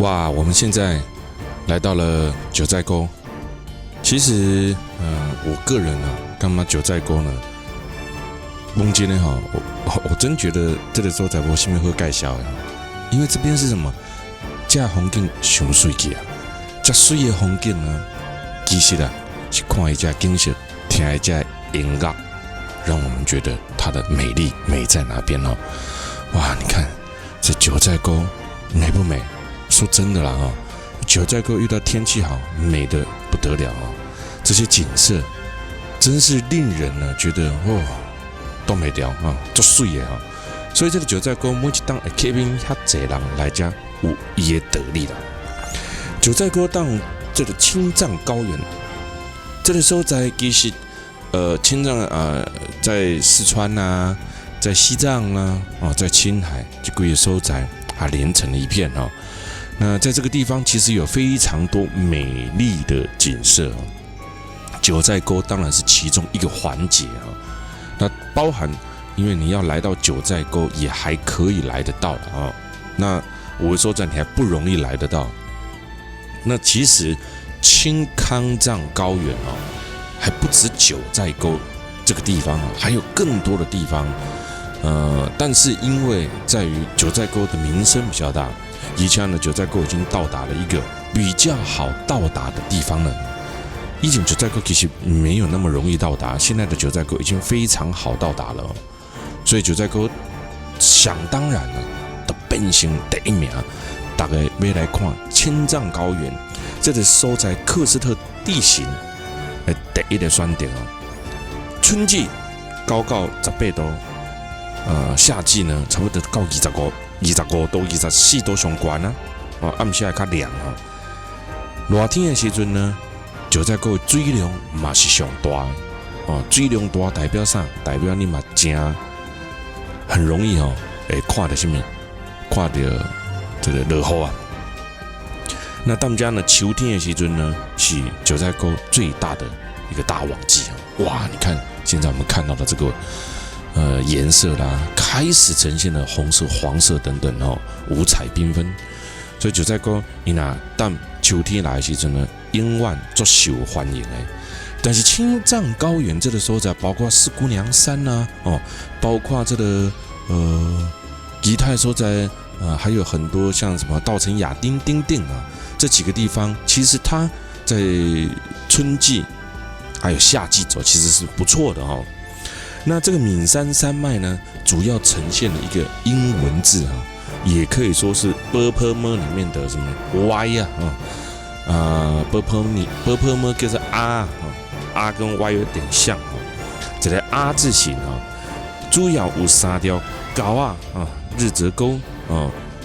哇，我们现在来到了九寨沟。其实，我个人啊，干嘛九寨沟呢？梦见呢哈，我真觉得这个所在我心里会介绍的，因为这边是什么？这风景上水气啊，这水的风景呢，其实啊是看一下景色，听一下音乐，让我们觉得它的美丽美在哪边哦。哇，你看这九寨沟美不美？说真的啦哈，九寨沟遇到天气好，美的不得了哦。这些景色真是令人呢觉得都没掉啊，足水的哈。所以这个九寨沟每一当吸引遐济人来家有伊的得力啦。九寨沟当这个青藏高原，这个所在其实青藏在四川啊，在西藏啊，在青海这几个所在连成了一片哦。那在这个地方其实有非常多美丽的景色哦。九寨沟当然是其中一个环节啊。那包含，因为你要来到九寨沟也还可以来得到的啊。那我会说在你还不容易来得到。那其实青康藏高原哦，还不止九寨沟这个地方哦，还有更多的地方。但是因为在于九寨沟的名声比较大，以前呢九寨沟已经到达了一个比较好到达的地方了。以前九寨沟其实没有那么容易到达，现在的九寨沟已经非常好到达了，所以九寨沟想当然了的变成第一名。大家要来看青藏高原这个所在喀斯特地形的第一个选点哦。春季高到18度，夏季呢差不多到25度、24度上悬啊，暗时会较凉啊。热天的时阵呢，九寨沟的水量嘛是上大哦，水量大代表啥？代表你嘛真很容易会看到什么？看到这个落雨啊。那他们家呢，秋天的时阵呢，是九寨沟最大的一个大旺季啊！哇，你看现在我们看到的这个颜色啦，开始呈现了红色、黄色等等哦，五彩缤纷。所以九寨沟，你拿当秋天来的时阵呢，永远足受欢迎的。但是青藏高原这个所在，包括四姑娘山呐，包括这个其他的所在，还有很多像什么稻城亚丁、丁定啊这几个地方，其实它在春季还有夏季走其实是不错的哦。那这个岷山山脉呢，主要呈现了一个英文字啊，也可以说是波坡摩里面的什么 Y 啊波坡摩叫做 R 跟 Y 有点像这个 R 字形主要有3条沟日折沟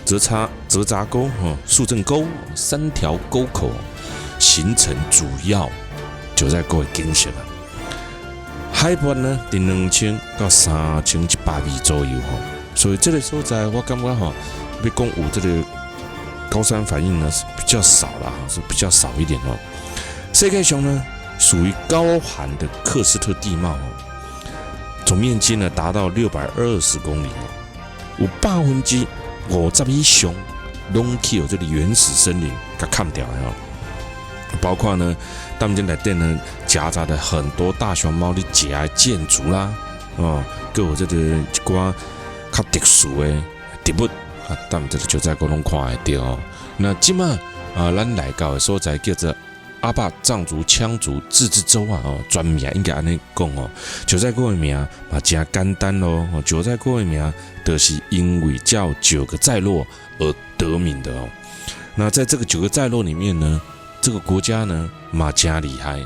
折闸沟树正沟3条沟口形成主要九寨沟的景色啊。海拔呢，在2000到3100米左右所以这个所在我感觉要讲有这个高山反应呢是比较少啦，是比较少一点世界上呢，属于高寒的喀斯特地貌总面积呢达到620公里有50%以上拢去有这里原始森林给砍掉包括呢，他们这内底呢夹杂了很多大熊猫的家的建筑啦，各有这个一寡较特殊的植物他们这个九寨沟拢看得到那今嘛咱来到的所在叫做阿壩藏族羌族自治州专名应该安尼讲九寨沟的名嘛真简单咯，九寨沟的名就是因为叫9个寨落而得名的那在这个9个寨落里面呢，这个国家呢嘛真厉害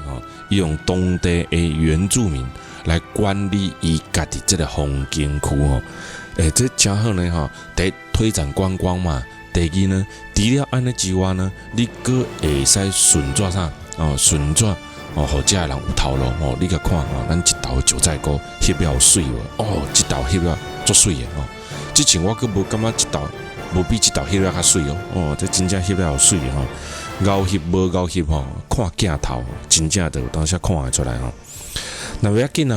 用当地的原住民来管理伊家己这个风景区这真好呢第一推展观光嘛，第二呢，除了安尼之外呢，你阁会使顺转啥顺转让这人有头路你甲看咱一道九寨沟翕了有水这道翕了足水的之前我阁无感觉一道无比这道翕了较水这真正翕了有水的高翕无高翕看镜头真正的有当时看得出来那不要紧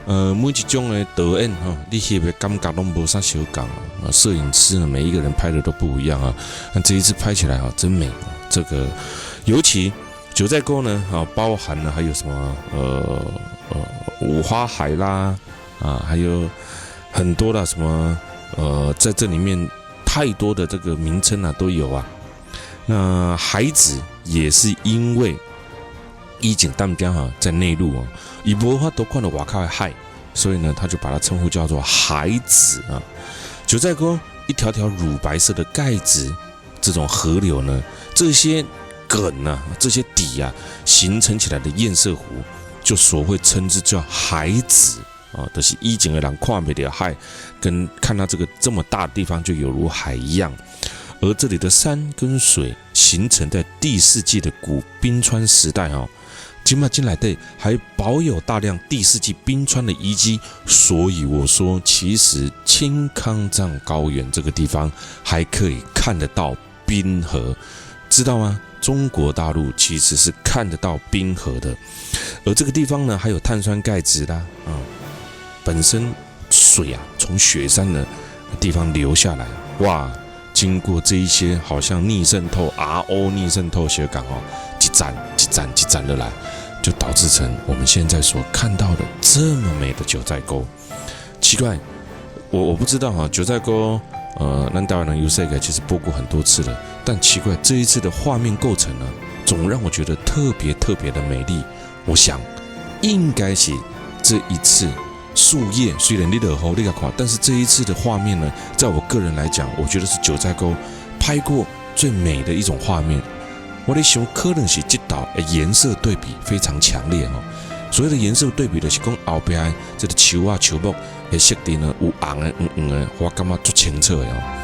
每一种的导演哈，你翕的感觉拢无啥相共啊。摄影师呢，每一个人拍的都不一样啊。那这一次拍起来啊，真美啊。这个尤其九寨沟呢，啊，包含了还有什么五花海啦，啊，还有很多的什么在这里面太多的这个名称啊都有啊。那海子也是因为以前淡江哈在内陆哦，以无法都看到外口的海，所以呢，他就把它称呼叫做海子啊。九寨沟一条条乳白色的钙质这种河流呢，这些梗啊，这些底啊，形成起来的堰塞湖，就所会称之叫海子啊，就是以前的人看不到海，跟看到这个这么大的地方就有如海一样。而这里的山跟水形成在第4纪的古冰川时代哦，今嘛进来的还保有大量第4纪冰川的遗迹，所以我说，其实青康藏高原这个地方还可以看得到冰河，知道吗？中国大陆其实是看得到冰河的，而这个地方呢，还有碳酸钙质啦，本身水啊从雪山的地方流下来，哇！经过这一些好像逆渗透 RO 逆渗透血管哦，一盏的来，就导致成我们现在所看到的这么美的九寨沟。奇怪，我不知道哈，九寨沟咱台湾人有这个其实播过很多次了，但奇怪这一次的画面构成呢，总让我觉得特别的美丽。我想应该是这一次。树叶虽然你落雨你看，但是这一次的画面呢，在我个人来讲，我觉得是九寨沟拍过最美的一种画面。我在想，可能是这道颜色对比非常强烈哦。所谓的颜色对比，就是讲后边这个树啊树木的色调呢，有红的、黄的，我感觉最清澈的哦。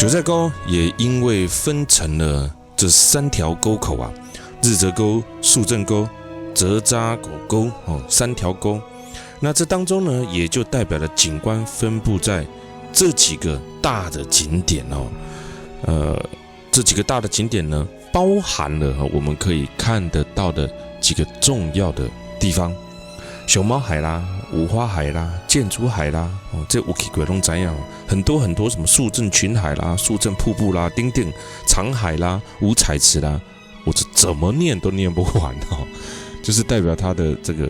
九寨沟也因为分成了这3条沟口啊，日泽沟、树正沟、折扎狗沟3条沟。那这当中呢，也就代表了景观分布在这几个大的景点这几个大的景点呢，包含了我们可以看得到的几个重要的地方，熊猫海啦、五花海啦、箭竹海啦，这有去过都知道，很多很多什么树正群海啦、树正瀑布啦、丁丁长海啦、五彩池啦，我这怎么念都念不完就是代表它的这个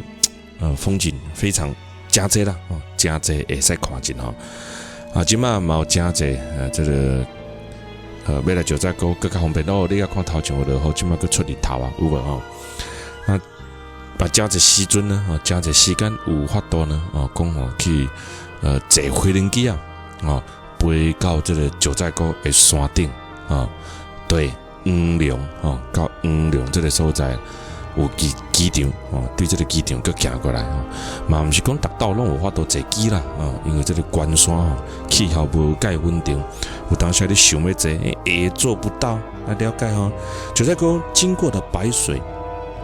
风景非常真多啦，真多会使看见今嘛嘛有真多这个要来九寨沟更加方便你要看头前的好，今嘛去出日头有无把真多时阵呢真多时间有法度呢讲去坐飞轮机飞到这个九寨沟的山顶对黄龙到黄龙这个所在。有机场对这个机场佮行过来嘛不是讲达到拢有法度坐机啦因为这个关山气候无介稳定，有当时你想要坐也做不到。了解九寨沟经过的白水、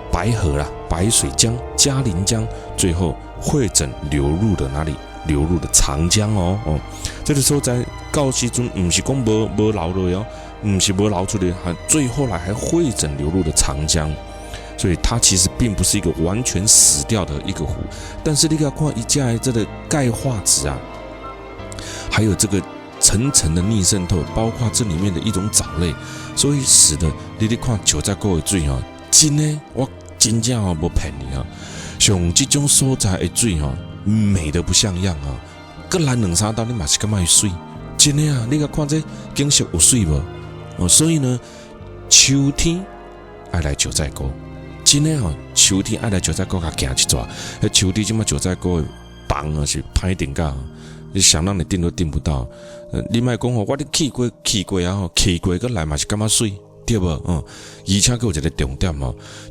白河啦、白水江、嘉陵江，最后汇整流入了哪里？流入了长江这个时候在到时阵不是讲无流落不是无流出来，最后来还汇整流入了长江。所以它其实并不是一个完全死掉的一个湖，但是你要看一下这个钙化质还有这个层层的逆渗透，包括这里面的一种藻类，所以使得你看九寨沟的水真的我真正没骗你像这种所在的水美得不像样搁来2-3道你嘛是感觉水，真的你要看这景色有水无所以呢，秋天爱来九寨沟。真的秋天爱来九寨沟行一撮，秋天这么九寨沟的房是歹定到，你想让你订都订不到。你莫讲我你去过去过来嘛是感觉水，对不？而且给我一个重点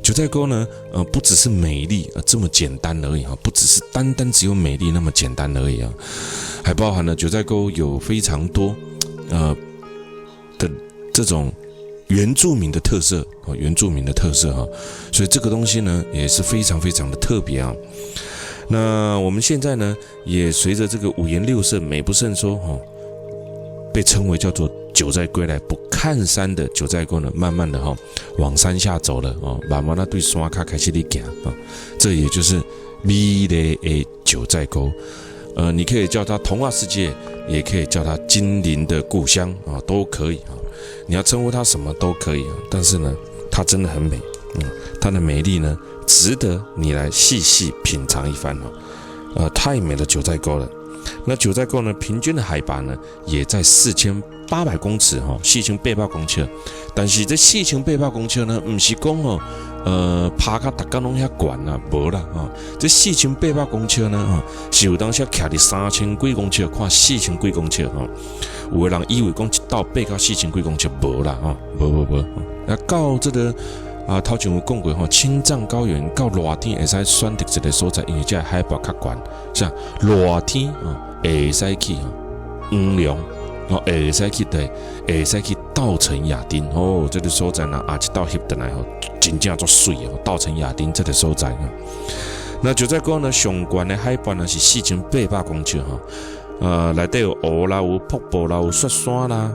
九寨沟呢不只是美丽这么简单而已不只是单单只有美丽那么简单而已还包含了九寨沟有非常多的这种。原住民的特色所以这个东西呢也是非常非常的特别那我们现在呢也随着这个五颜六色、美不胜收被称为叫做九寨归来不看山的九寨沟呢，慢慢的往山下走了慢慢的对山脚开始走这也就是美丽的九寨沟。你可以叫它童话世界，也可以叫它精灵的故乡都可以你要称呼它什么都可以但是呢，它真的很美它的美丽呢，值得你来细细品尝一番太美了九寨沟了。那九寨沟呢，平均的海拔呢，也在4800公尺4800公尺。但是这4800公尺呢，不是讲爬到大家拢遐悬无啦这4800公尺呢是有当时徛伫3000几公尺，看4000几公尺有的人以为讲一道爬到4000几公尺无啦无到这个头前有讲过青藏高原到热天会使选择一个所在，因为这海拔较悬，像热天会使去黄龙会使去对，会使去稻城亚丁这个所在呢一道翕倒来真正足水稻城亚丁这个所在那九寨沟呢上悬的海拔呢是4800公尺内底有湖啦，有瀑布啦，有雪山啦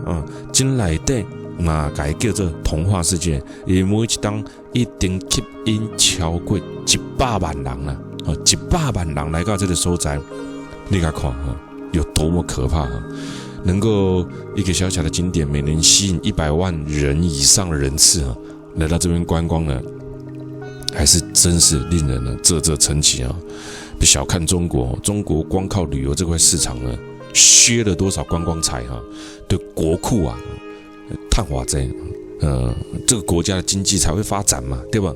真内底嘛，改叫做童话世界，因为每一档一定吸引超过100万人啦，100万人来到这个所在，你看有多么可怕能够一个小小的景点，每年吸引100万人以上的人次来到这边观光呢，还是真是令人呢啧啧称奇别小看中国，中国光靠旅游这块市场呢，削了多少观光财对国库探花在这个国家的经济才会发展嘛，对吧？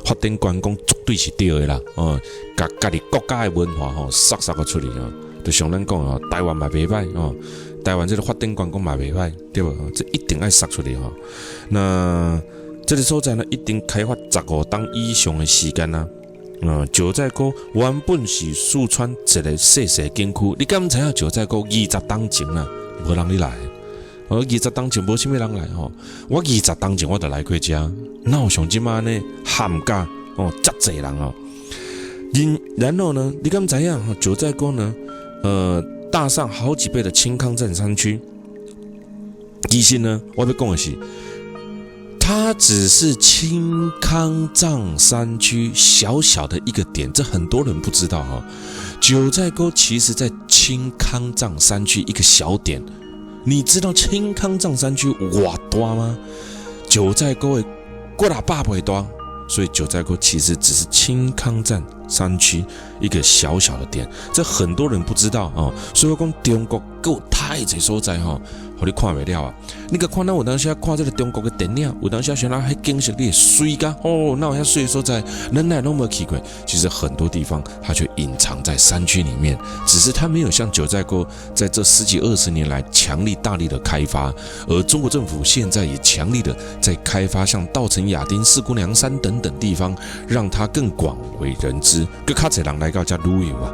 发展观光绝对是对的啦，家己国家的文化杀个出来就像咱讲台湾嘛袂歹台湾这个发展观光嘛袂歹，对吧？这一定要杀出来那这个所在呢，一定开发15档以上的时间九寨沟原本是四川一个小小景区，你敢知影九寨沟20档前无人你来20当前无啥物人来吼，我20当前我就来过遮，哪有像即马呢喊价遮济人哦。然后呢，你敢知影九寨沟呢？大上好几倍的青康藏山区，其实呢，我要讲的是，它只是青康藏山区小小的一个点，这很多人不知道哈。九寨沟其实在青康藏山区一个小点，你知道青康藏山区偌大吗？九寨沟的过800倍大。所以九寨沟其实只是青康藏山区一个小小的点，这很多人不知道哦。所以我讲中国够太侪所在吼，互你看袂了啊！你个看咱有当时看这个中国的电影，有当时想到迄景色你水噶哦，那有遐水所在，咱哪拢没去过。其实很多地方它却隐藏在山区里面，只是它没有像九寨沟在这10几20年来强力大力的开发，而中国政府现在也强力的在开发像稻城亚丁、四姑娘山等地方，让它更广为人知，更较侪人来到这旅游啊。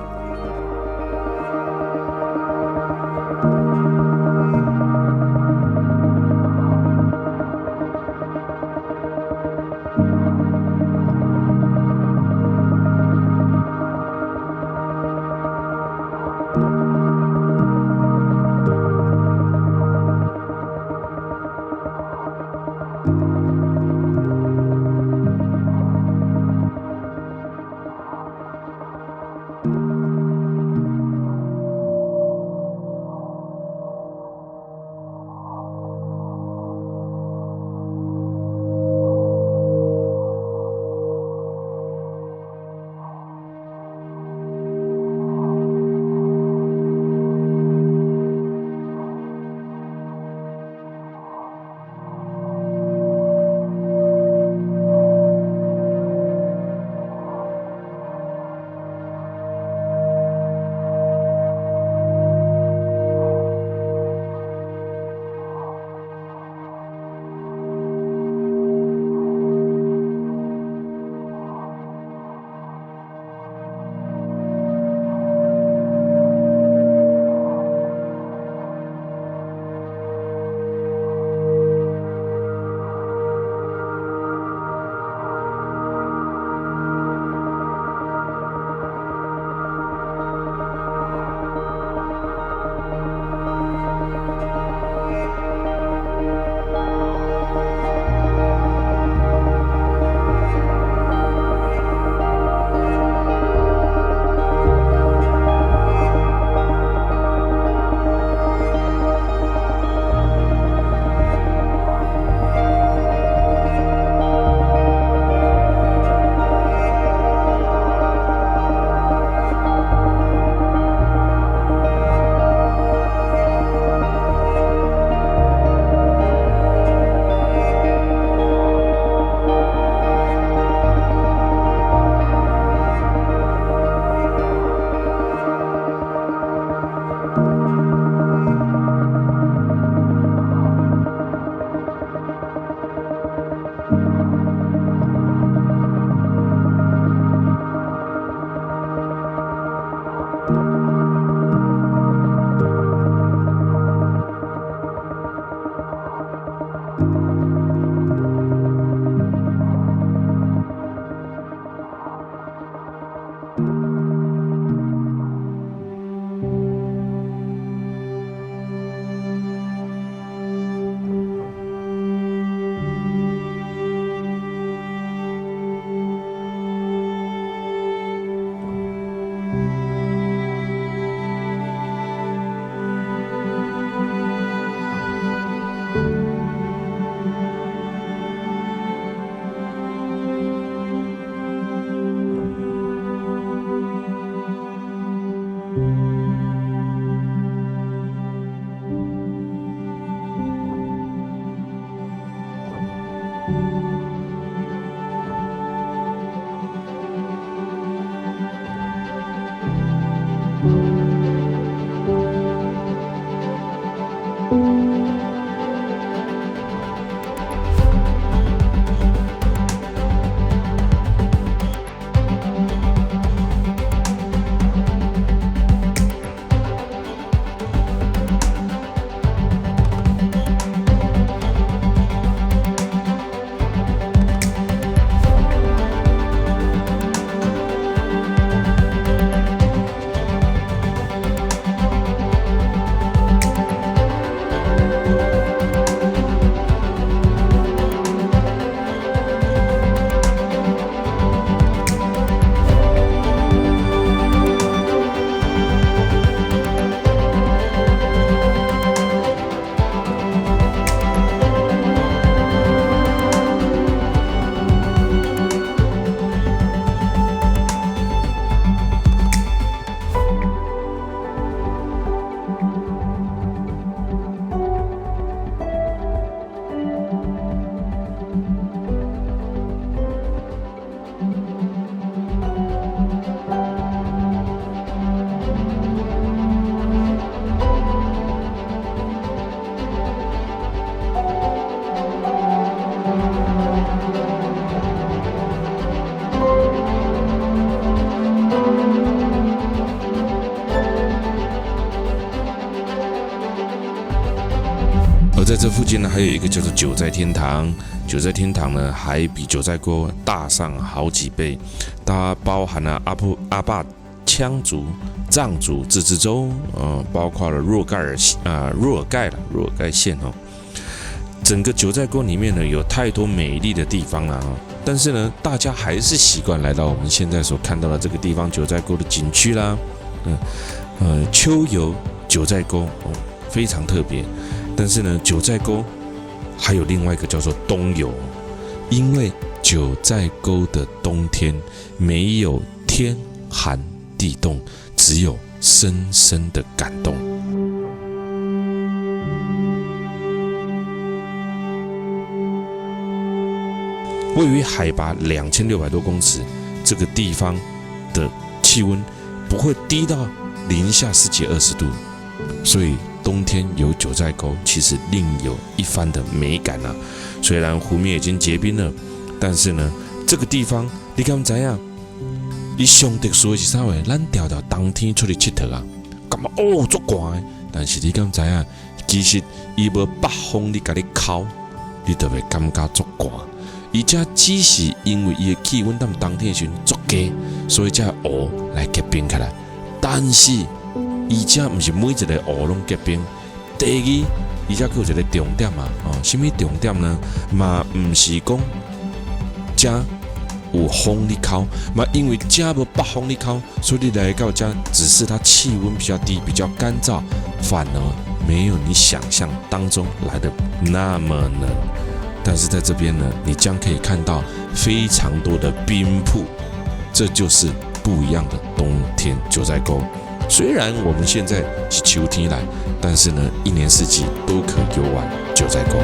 而在这附近呢，还有一个叫做九寨天堂。九寨天堂呢，还比九寨沟大上好几倍。它包含了阿坝、羌族、藏族自治州，包括了若尔盖县哦。整个九寨沟里面呢，有太多美丽的地方了但是呢，大家还是习惯来到我们现在所看到的这个地方——九寨沟的景区啦。秋游九寨沟非常特别。但是呢，九寨沟还有另外一个叫做冬游，因为九寨沟的冬天没有天寒地冻，只有深深的感动。位于海拔2600多公尺，这个地方的气温不会低到零下10几20度，所以冬天有九寨沟其实另有一番的美感啊。虽然湖面已经结冰了，但是呢，这个地方你敢知影？你上特殊的是啥话？咱条冬天出去佚佗啊，感觉足寒的。但是你敢知影？其实伊无北风你甲你烤，你就会感觉足寒。而且只是因为伊的气温在冬天时足低，所以才湖来结冰起来。但是而且不是每一个湖拢结冰。第二，而且还有一个重点啊，什么重点呢？嘛不是讲这有风力靠，嘛因为这无北风力靠，所以你来到这只是它气温比较低，比较干燥，反而没有你想象当中来的那么冷。但是在这边呢，你将可以看到非常多的冰瀑，这就是不一样的冬天九寨沟。虽然我们现在是秋天来，但是呢，一年四季都可游玩九寨沟。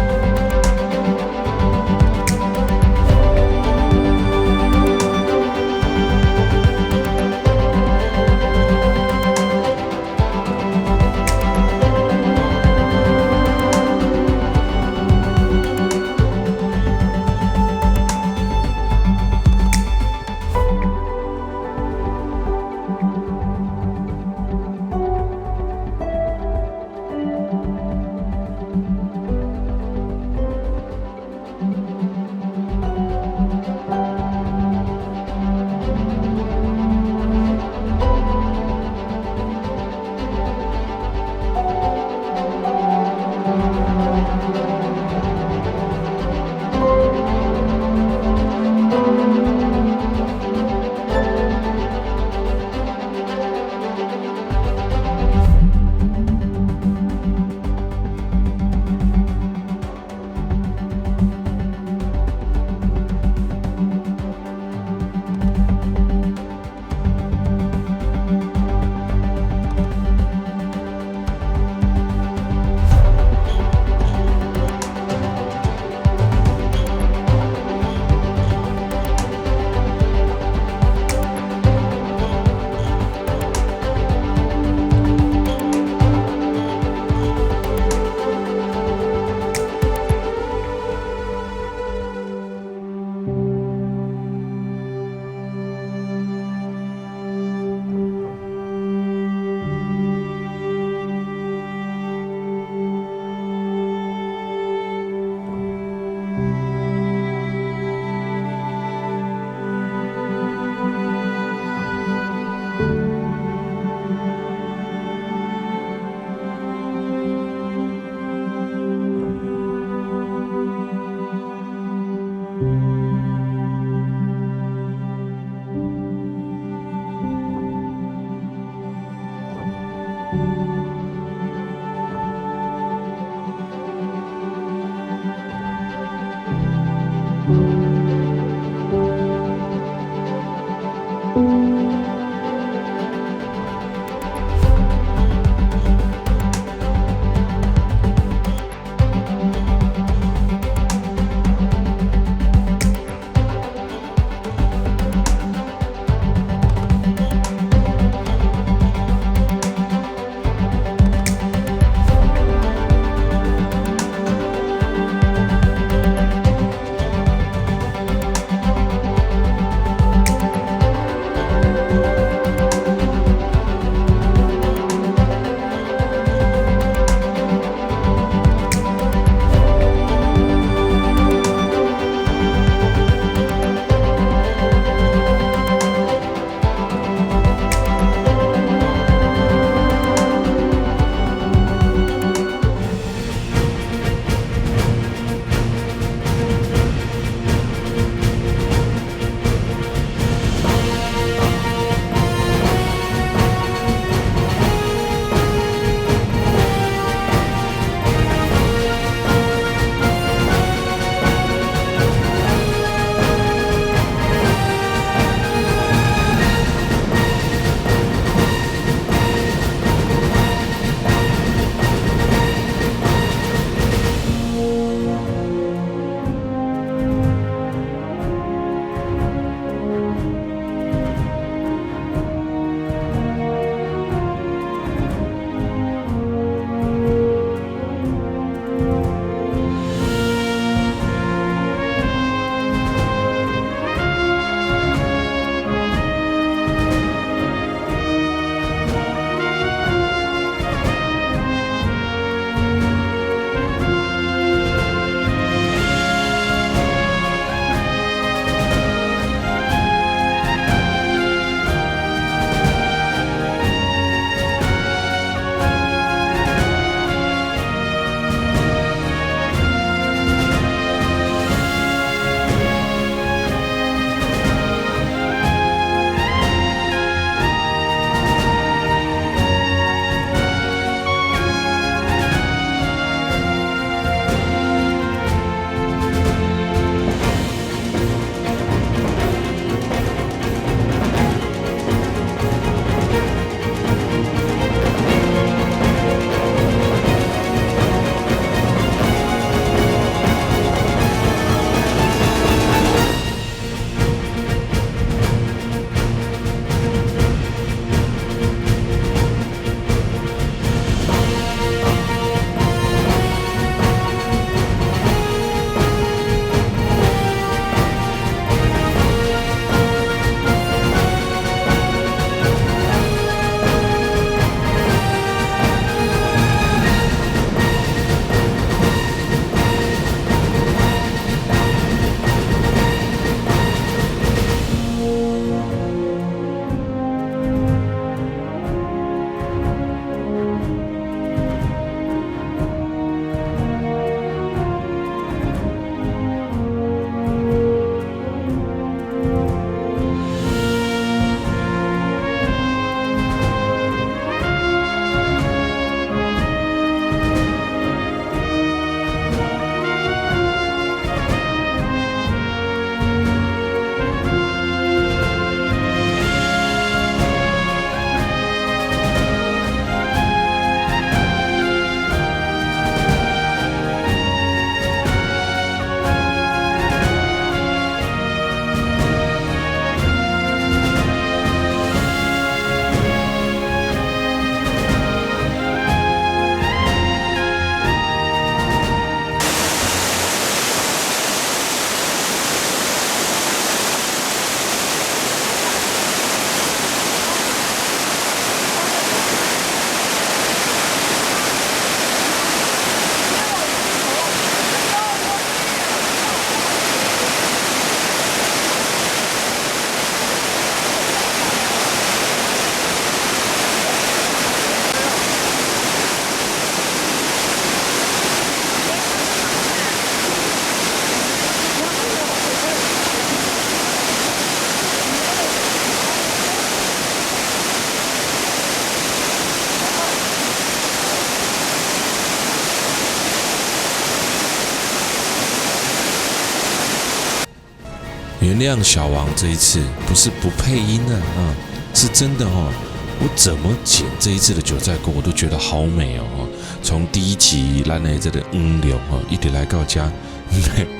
原谅小王这一次不是不配音的啊，是真的哦。我怎么剪这一次的九寨沟，我都觉得好美哦。从第一集咱的这个流哦，一直来到家，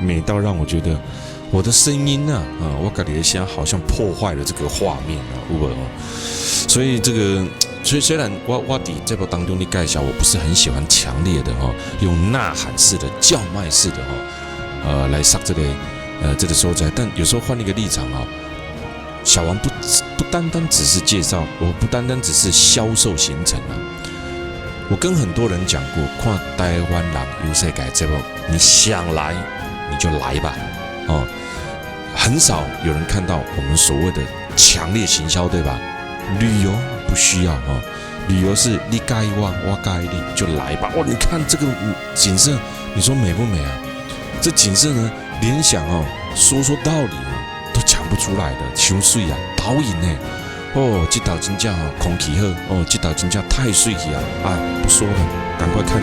美到让我觉得我的声音呢，我感觉现在好像破坏了这个画面啊，有没有？所以这个。虽然我在这部当中的介绍，我不是很喜欢强烈的用呐喊式的、叫卖式的来上这个所在，但有时候换一个立场小王不单单只是介绍，我不单单只是销售行程啊。我跟很多人讲过，看台湾人有世界这部，你想来你就来吧，很少有人看到我们所谓的强烈行销，对吧？旅游不需要旅游是你介意我介意你就来吧。哇，你看这个景色，你说美不美啊？这景色呢，联想说道理都讲不出来的，太水啊，导引呢，这道真正空气好，这道真正太水气啊！不说了，赶快看。